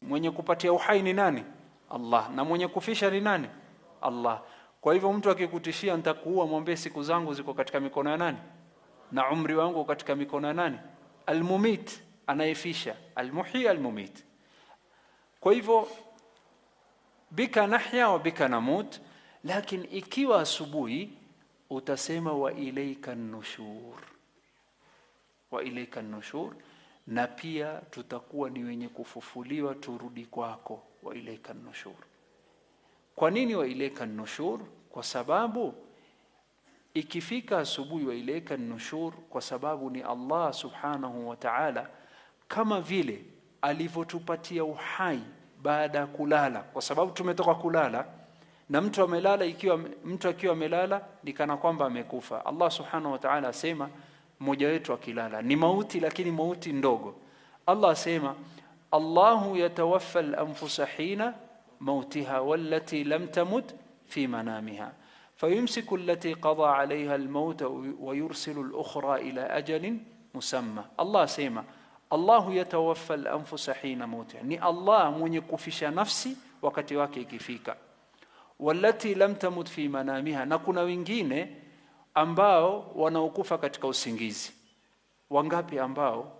Mwenye kupatia uhai ni nani? Allah. Na mwenye kufisha ni nani? Allah. Kwa hivyo mtu akikutishia nitakuua, mwambie siku zangu ziko katika mikono ya nani? Na umri wangu katika mikono ya nani? Almumit, anayefisha. Almuhyi almumit. Kwa hivyo bika nahya wa bika namut. Lakini ikiwa asubuhi utasema wa ilaika nushur, wa ilaika nushur, na pia tutakuwa ni wenye kufufuliwa turudi kwako, wa ilaika nushur. Kwa nini wa ilaika nushur? Kwa sababu ikifika asubuhi wa ilaika nushur, kwa sababu ni Allah subhanahu wa ta'ala kama vile alivyotupatia uhai baada ya kulala, kwa sababu tumetoka kulala. Na mtu amelala, ikiwa mtu akiwa amelala ni kana kwamba amekufa. Allah subhanahu wa ta'ala asema mmoja wetu akilala ni mauti, lakini mauti ndogo. Allah asema Allahu yatawaffa al-anfusa hina mautiha wallati lam tamut fi manamiha fayumsiku allati qada 'alayha al-maut wa yursilu al-ukhra ila ajalin musamma. Allah asema Allahu yatawaffa al-anfusa hina mautiha, ni Allah mwenye kufisha nafsi wakati wake ikifika. Wallati lam tamut fi manamiha, na kuna wengine ambao wanaokufa katika usingizi. Wangapi ambao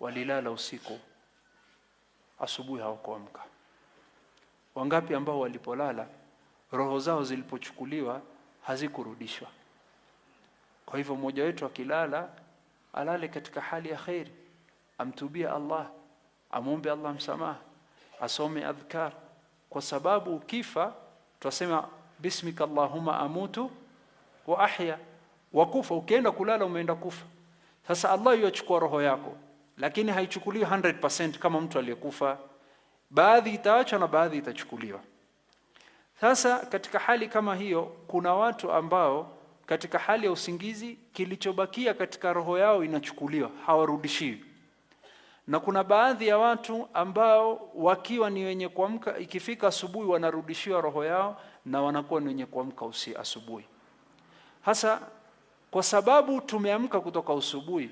walilala usiku, asubuhi hawakuamka? Wangapi ambao walipolala roho zao zilipochukuliwa hazikurudishwa? Kwa hivyo mmoja wetu akilala alale katika hali ya khair, amtubia Allah, amombe Allah msamaha, asome adhkar, kwa sababu ukifa tutasema bismika Allahumma amutu wa ahya. Wakufa, ukienda kulala umeenda kufa. Sasa Allah yuachukua roho yako, lakini haichukuliwi 100% kama mtu aliyekufa. Baadhi itaachwa na baadhi itachukuliwa. Sasa katika hali kama hiyo, kuna watu ambao katika hali ya usingizi kilichobakia katika roho yao inachukuliwa, hawarudishiwi. Na kuna baadhi ya watu ambao wakiwa ni wenye kuamka, ikifika asubuhi wanarudishiwa roho yao na wanakuwa ni wenye kuamka asubuhi. Hasa kwa sababu tumeamka kutoka asubuhi,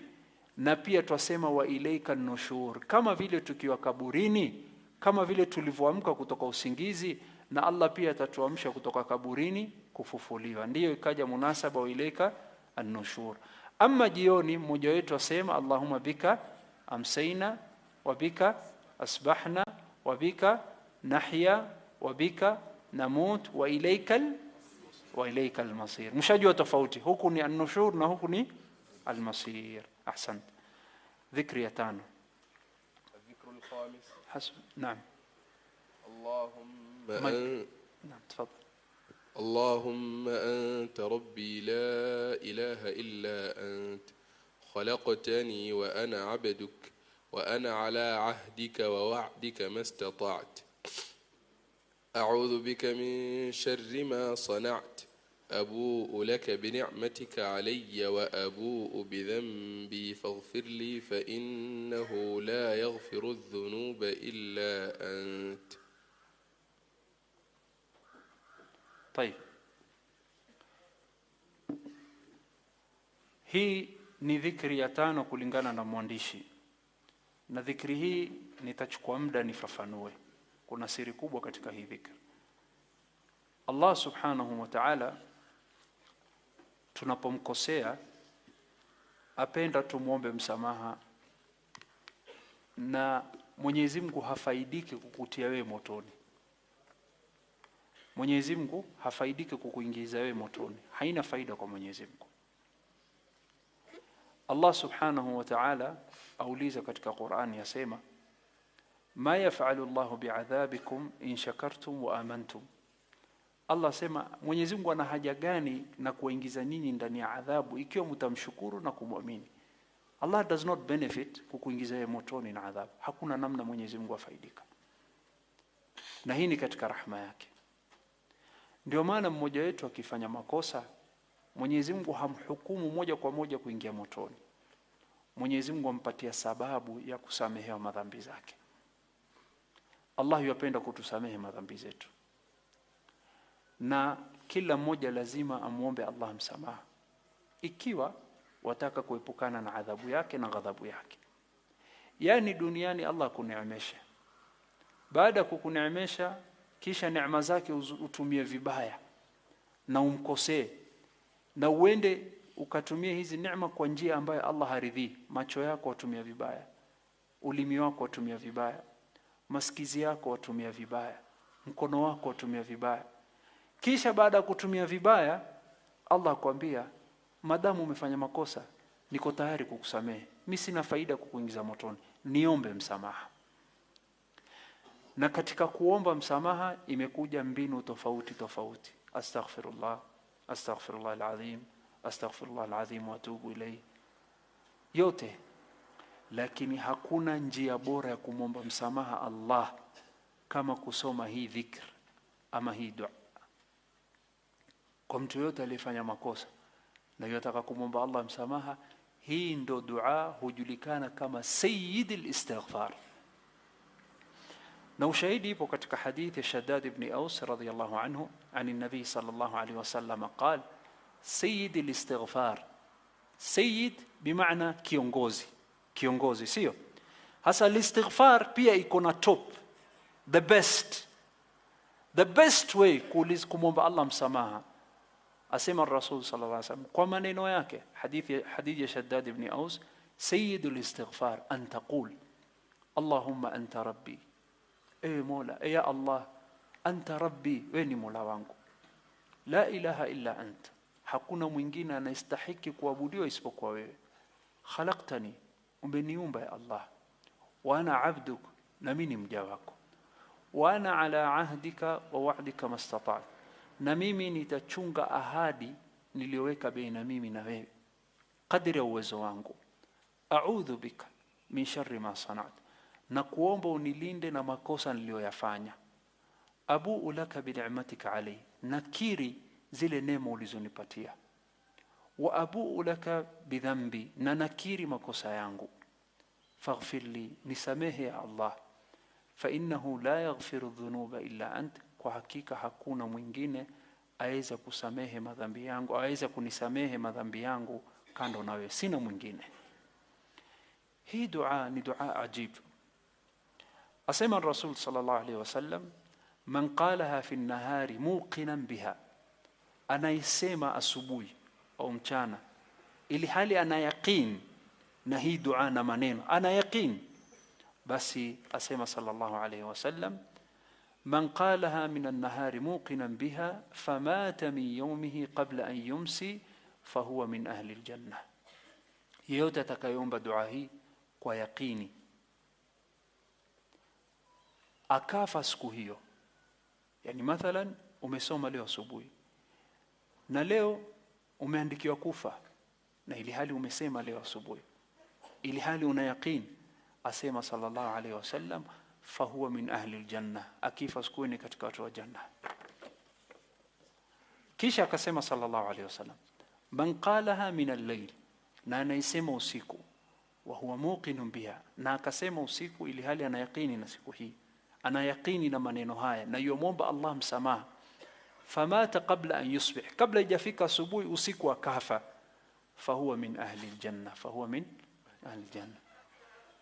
na pia twasema wa ilaika nushur, kama vile tukiwa kaburini, kama vile tulivyoamka kutoka usingizi, na Allah pia atatuamsha kutoka kaburini kufufuliwa. Ndiyo ikaja munasaba wa ilaika an-nushur. Ama jioni mmoja wetu asema Allahumma bika amsayna wa bika asbahna wa bika nahya wa bika namut wa ilaika al-masir. Mshajua tofauti, huku ni an-nushur na huku ni al-masir. Ahsant. Dhikri ya tano. الذكر الخامس. حسب. نعم. نعم تفضل. اللهم أنت ربي لا إله إلا أنت خلقتني وأنا عبدك وأنا على عهدك ووعدك ما استطعت أعوذ بك من شر ما صنعت أبوء لك بنعمتك علي وأبوء بذنبي فاغفر لي فإنه لا يغفر الذنوب إلا أنت. طيب, hii ni dhikri ya tano kulingana na mwandishi, na dhikri hii nitachukua muda nifafanue. Kuna siri kubwa katika hii dhikri. Allah subhanahu wa ta'ala tunapomkosea apenda tumuombe msamaha, na Mwenyezi Mungu hafaidiki kukutia wewe motoni. Mwenyezi Mungu hafaidiki kukuingiza wewe motoni, haina faida kwa Mwenyezi Mungu. Allah subhanahu wa ta'ala auliza katika Qur'ani, yasema ma yaf'alu Allahu bi'adhabikum in shakartum wa amantum. Allah sema Mwenyezi Mungu ana haja gani na kuingiza nyinyi ndani ya adhabu ikiwa mtamshukuru na kumwamini? Allah does not benefit kukuingiza wewe motoni na adhabu. Hakuna namna Mwenyezi Mungu afaidika. Na hii ni katika rahma yake. Ndio maana mmoja wetu akifanya makosa, Mwenyezi Mungu hamhukumu moja kwa moja kuingia motoni. Mwenyezi Mungu ampatia sababu ya kusamehewa madhambi zake. Allah yupenda kutusamehe madhambi zetu, na kila mmoja lazima amuombe Allah msamaha ikiwa wataka kuepukana na adhabu yake na ghadhabu yake. Yani duniani Allah kuneemesha, baada ya kukuneemesha kisha neema zake utumie vibaya na umkosee, na uende ukatumia hizi neema kwa njia ambayo Allah haridhi. Macho yako watumia vibaya, ulimi wako watumia vibaya, masikizi yako watumia vibaya, mkono wako watumia vibaya. Kisha baada ya kutumia vibaya, Allah akwambia, madamu umefanya makosa, niko tayari kukusamehe. Mimi sina faida kukuingiza motoni, niombe msamaha. Na katika kuomba msamaha imekuja mbinu tofauti tofauti. Astaghfirullah, astaghfirullah alazim, astaghfirullah alazim wa atubu ilayhi. Yote. Lakini hakuna njia bora ya kumomba msamaha Allah kama kusoma hii dhikr ama hii dua. Kwa mtu yote aliyefanya makosa na yataka kumomba Allah msamaha, hii ndo dua hujulikana kama sayyidul istighfar. Na ushahidi ipo katika hadithi ya Shaddad ibn Aus radhiyallahu anhu عن النبي صلى الله عليه وسلم قال سيد الاستغفار. سيد بمعنى kiongozi, kiongozi sio? Hasa الاستغفار pia iko na top, the best way kumomba Allah msamaha. Asema Rasul sallallahu alaihi wasallam kwa maneno yake, hadithi ya Shaddad ibn Aus, sayyidul istighfar an taqul Allahumma anta rabbi, Mola, ya Allah, anta rabbi, wewe ni Mola wangu, la ilaha illa anta, hakuna mwingine anastahili kuabudiwa isipokuwa wewe, khalaqtani, umeniumba ya Allah, wa ana abduk, na mimi ni mja wako, wa ana ala ahdika wa wa'dika mastata'tu, na mimi nitachunga ahadi niliyoweka baina mimi na wewe kadri ya uwezo wangu, a'udhu bika min sharri ma sana'tu, na kuomba unilinde na makosa niliyoyafanya, abu laka bi ni'matika alayhi, nakiri zile neema ulizonipatia, wa abu laka bi dhanbi, na nakiri makosa yangu, faghfir li, nisamehe ya Allah, fa innahu la yaghfiru dhunuba illa anta, kwa hakika hakuna mwingine aweza kusamehe madhambi yangu, aweza kunisamehe madhambi yangu kando na wewe, sina mwingine. Hii dua ni dua ajib. Asema Rasul sallallahu alaihi wasallam, man qalaha fi an-nahari muqinan biha, anaisema asubuhi au mchana ili hali ana yaqeen na hii dua na maneno ana yaqeen, basi asema sallallahu alaihi wasallam, man qalaha min an-nahari muqinan biha famata min yawmihi qabla an yumsi fahuwa min ahli al-janna. Yeyote atakayeomba dua hii kwa yaqini akafa siku hiyo, yani mathalan umesoma leo asubuhi na leo umeandikiwa kufa, na ili hali umesema leo asubuhi, ili hali una yaqeen, asema sallallahu alaihi wasallam, fahuwa min ahli aljanna, akifa siku ni katika watu wa janna. Kisha akasema sallallahu alaihi wasallam, man qalaha min al-layl, na anaisema usiku, wa huwa muqinun biha, na akasema usiku ili hali ana yaqini na siku hii, ana yaqini na maneno haya, na yomomba Allah msamaha, famata qabla an yusbih, kabla ijafika asubuhi, usiku akafa, fahuwa min ahli aljanna, fahuwa min ahli aljanna.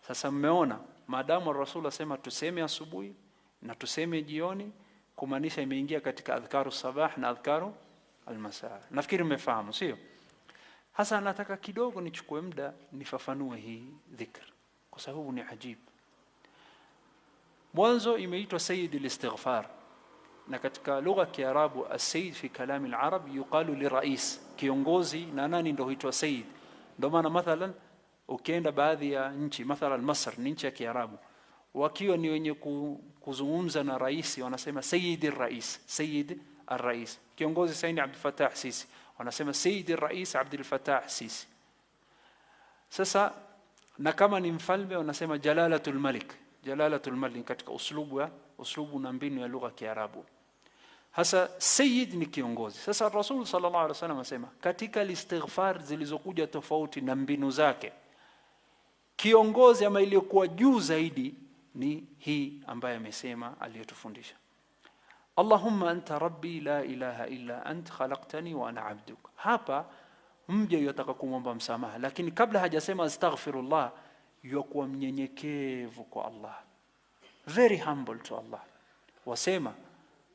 Sasa mmeona, maadamu Rasul asema tuseme asubuhi na tuseme jioni, kumaanisha imeingia katika adhkaru sabah na adhkaru almasa. Nafikiri mmefahamu, sio? Hasa nataka kidogo nichukue muda nifafanue hii dhikr kwa sababu ni ajib. Mwanzo imeitwa sayyid al-istighfar, na katika lugha ya Kiarabu as-sayyid fi kalam al-arab yuqalu li rais, kiongozi, na nani ndio huitwa sayyid. Ndio maana mathalan ukienda baadhi ya nchi, mathalan Masr ni nchi ya Kiarabu, wakiwa ni wenye kuzungumza na rais wanasema sayyid al-rais, sayyid al-rais. Kiongozi Sayyid Abdul Fattah Sisi wanasema sayyid al-rais Abdul Fattah Sisi. Sasa na kama ni mfalme wanasema jalalatul malik, jalalatul malik, katika uslubu na mbinu ya lugha ya Kiarabu. Hasa sayyid ni kiongozi. Sasa Rasul sallallahu alaihi wasallam asema katika istighfar zilizokuja tofauti na mbinu zake, kiongozi ama iliyokuwa juu zaidi ni hii ambaye amesema aliyotufundisha. Allahumma anta rabbi la ilaha illa ant khalaqtani wa ana abduk. Hapa mja yotaka kumwomba msamaha, lakini kabla hajasema astaghfirullah yuko mnyenyekevu kwa Allah, very humble to Allah. Wasema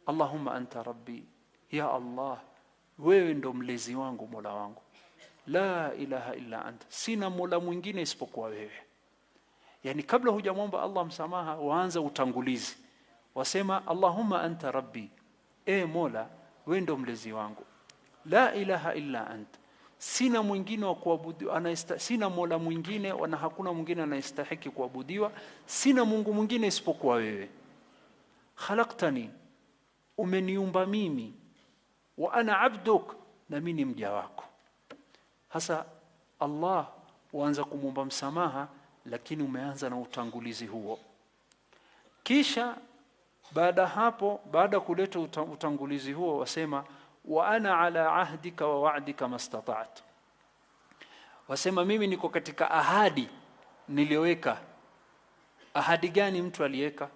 Allahumma anta rabbi, ya Allah wewe ndo mlezi wangu, mola wangu, la ilaha illa anta, sina mola mwingine isipokuwa wewe. Yani kabla hujamwomba Allah msamaha waanza utangulizi, wasema Allahumma anta rabbi, mola wewe ndo mlezi wangu, la ilaha illa anta, sina mwingine wa kuabudiwa, sina mola mwingine na hakuna mwingine anayestahili kuabudiwa, sina Mungu mwingine isipokuwa wewe. Khalaqtani, umeniumba mimi, wa ana abduk, na mimi ni mja wako. Hasa Allah waanza kumwomba msamaha, lakini umeanza na utangulizi huo. Kisha baada hapo, baada kuleta utangulizi huo, wasema wa ana ala ahdika wa wa'dika mastata'tu. Wasema mimi niko katika ahadi nilioweka. Ahadi gani mtu aliweka?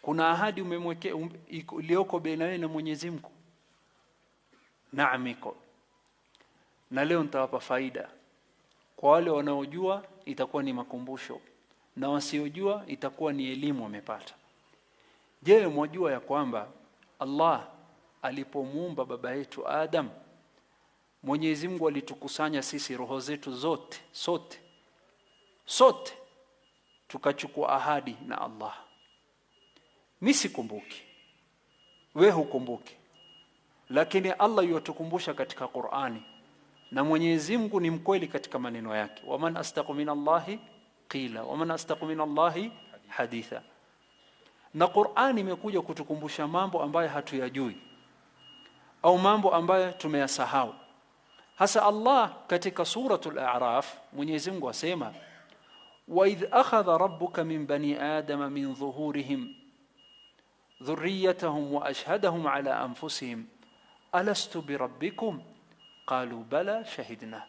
Kuna ahadi umemwekea iliyoko baina wewe na Mwenyezi Mungu? Naam, iko. Na leo nitawapa faida. Kwa wale wanaojua itakuwa ni makumbusho, na wasiojua itakuwa ni elimu wamepata. Je, mwajua ya kwamba Allah alipomuumba baba yetu Adam, Mwenyezi Mungu alitukusanya sisi roho zetu zote, sote tukachukua ahadi na Allah. Mimi sikumbuki, wewe hukumbuki, lakini Allah yutukumbusha katika Qur'ani, na Mwenyezi Mungu ni mkweli katika maneno yake. Waman astaqu minallahi qila waman astaqu minallahi haditha. Na Qur'ani imekuja kutukumbusha mambo ambayo hatuyajui au mambo ambayo tumeyasahau. Hasa Allah katika suratul A'raf, Mwenyezi Mungu asema wa idh akhadha rabbuka min bani adama min dhuhurihim dhurriyyatahum wa ashhadahum ala anfusihim alastu birabbikum qalu bala shahidna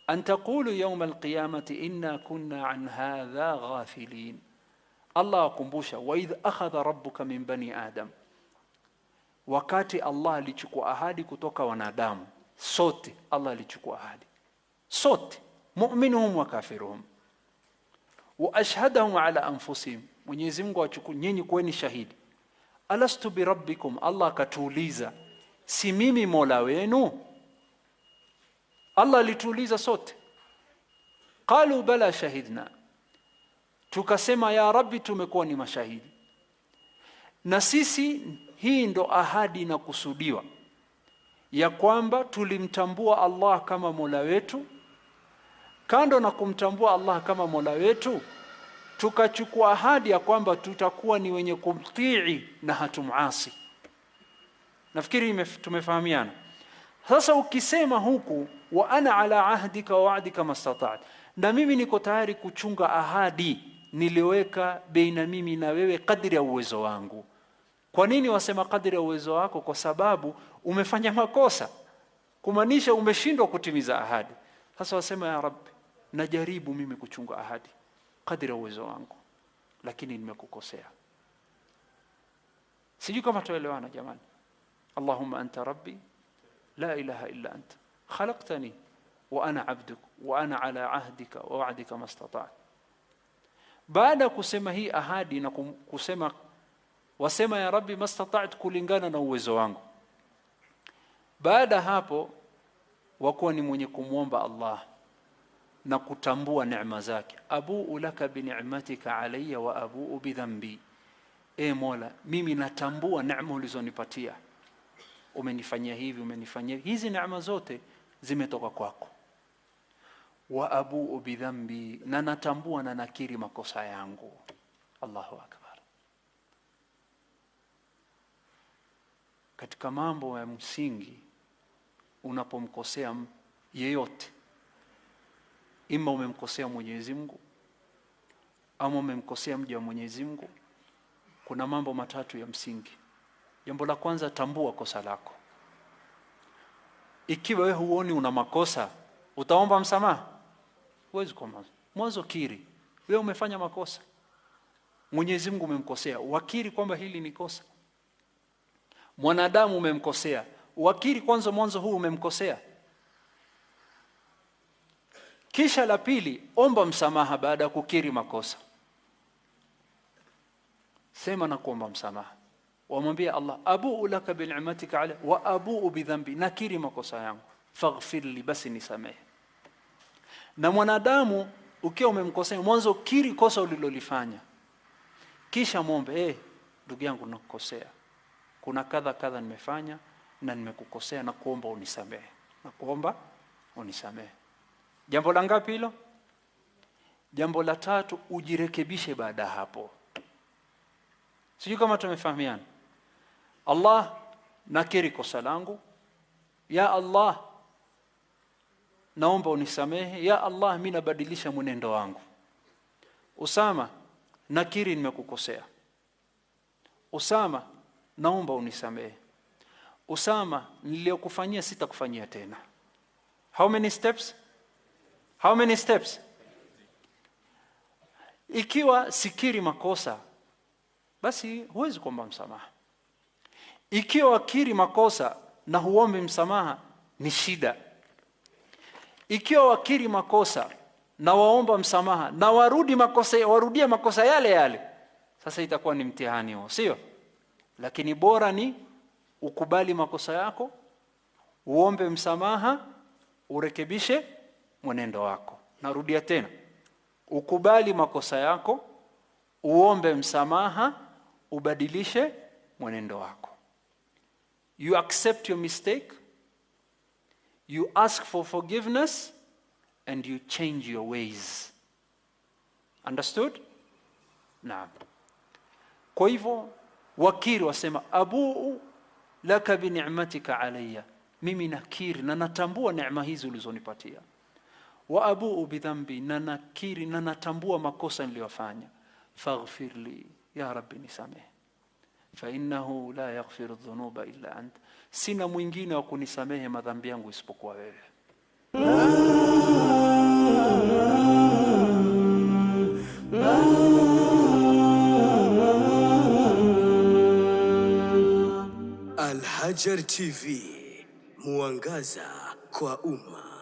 an taqulu yawm alqiyamati inna kunna an hadha ghafilin. Allah akumbusha wa idh akhadha rabbuka min bani adam, wakati Allah alichukua ahadi kutoka wanadamu sote. Allah alichukua ahadi sote, mu'minuhum wa kafiruhum, wa ashhadahum ala anfusihim. Mwenyezi Mungu achukue, nyinyi kuweni shahidi. Alastu bi rabbikum, Allah akatuuliza, si mimi mola wenu? Allah alituuliza sote. Qalu bala shahidna, tukasema ya Rabbi tumekuwa ni mashahidi. Na sisi hii ndo ahadi na kusudiwa ya kwamba tulimtambua Allah kama mola wetu. Kando na kumtambua Allah kama mola wetu, tukachukua ahadi ya kwamba tutakuwa ni wenye kumtii na hatumuasi. Nafikiri tumefahamiana. Sasa ukisema huku wa ana ala ahdika wa wa'dika mastata'at, na mimi niko tayari kuchunga ahadi niliweka baina mimi na wewe kadri ya uwezo wangu. Kwa nini wasema kadri ya uwezo wako? Kwa sababu umefanya makosa, kumaanisha umeshindwa kutimiza ahadi. Sasa wasema ya Rabbi, najaribu mimi kuchunga ahadi kadri ya uwezo wangu, lakini nimekukosea. Sijui kama tuelewana jamani. Allahumma anta rabbi la ilaha illa anta khalaqtani wa ana abduk wa ana ala ahdika wa wa'dika mastata'tu. Baada kusema hii ahadi na kusema wasema ya Rabbi mastata'tu, kulingana na uwezo wangu. Baada hapo wakuwa ni mwenye kumwomba Allah na kutambua neema zake. Abuu laka bi ni'matika alayya wa abuu bi dhanbi. Mola, mimi natambua neema ulizonipatia. Umenifanyia hivi, umenifanyia hizi, neema zote zimetoka kwako. Wa abuu bi dhanbi, na natambua na nakiri makosa yangu. Allahu akbar. Katika mambo ya msingi unapomkosea yeyote, ima umemkosea Mwenyezi Mungu ama umemkosea mja wa Mwenyezi Mungu, kuna mambo matatu ya msingi. Jambo la kwanza, tambua kosa lako. Ikiwa wewe huoni una makosa, utaomba msamaha? huwezi kuomba. Mwanzo kiri, wewe umefanya makosa, Mwenyezi Mungu umemkosea, wakiri kwamba hili ni kosa. Mwanadamu umemkosea, wakiri kwanza mwanzo huu umemkosea. Kisha la pili, omba msamaha baada ya kukiri makosa. Sema na kuomba msamaha, wamwambie Allah, abuu laka bi ni'matika alayya wa abuu bi dhanbi, nakiri makosa yangu, faghfir li, basi nisamehe. Na mwanadamu ukiwa umemkosea, mwanzo kiri kosa ulilolifanya, kisha muombe, ndugu yangu nakukosea, kuna kadha kadha nimefanya na nimekukosea, na kuomba unisamehe, na kuomba unisamehe. Jambo la ngapi hilo? Jambo la tatu, ujirekebishe baada hapo. Sijui kama tumefahamiana. Allah, nakiri kosa langu, ya Allah naomba unisamehe, ya Allah mimi nabadilisha mwenendo wangu. Usama, nakiri nimekukosea. Usama, naomba unisamehe. Usama, niliyokufanyia sitakufanyia tena. How many steps? How many steps? Ikiwa sikiri makosa, basi huwezi kuomba msamaha. Ikiwa wakiri makosa na huombi msamaha, ni shida. Ikiwa wakiri makosa na waomba msamaha na warudia makosa yale yale, sasa itakuwa ni mtihani huo, sio? Lakini bora ni ukubali makosa yako, uombe msamaha, urekebishe mwenendo wako. Narudia tena, ukubali makosa yako, uombe msamaha, ubadilishe mwenendo wako. You accept your mistake, you ask for forgiveness, and you change your ways. Understood? Naam. Kwa hivyo wakiri, wasema abuu laka bi ni'matika alayya, mimi nakiri na natambua neema hizi ulizonipatia. Wa abuu bi dhanbi, na nakiri na natambua makosa niliyofanya. Faghfir li, ya Rabbi nisamehe. Fa innahu la yaghfiru dhunuba illa ant, sina mwingine wa kunisamehe madhambi yangu isipokuwa wewe. Al Hajar TV, mwangaza kwa umma.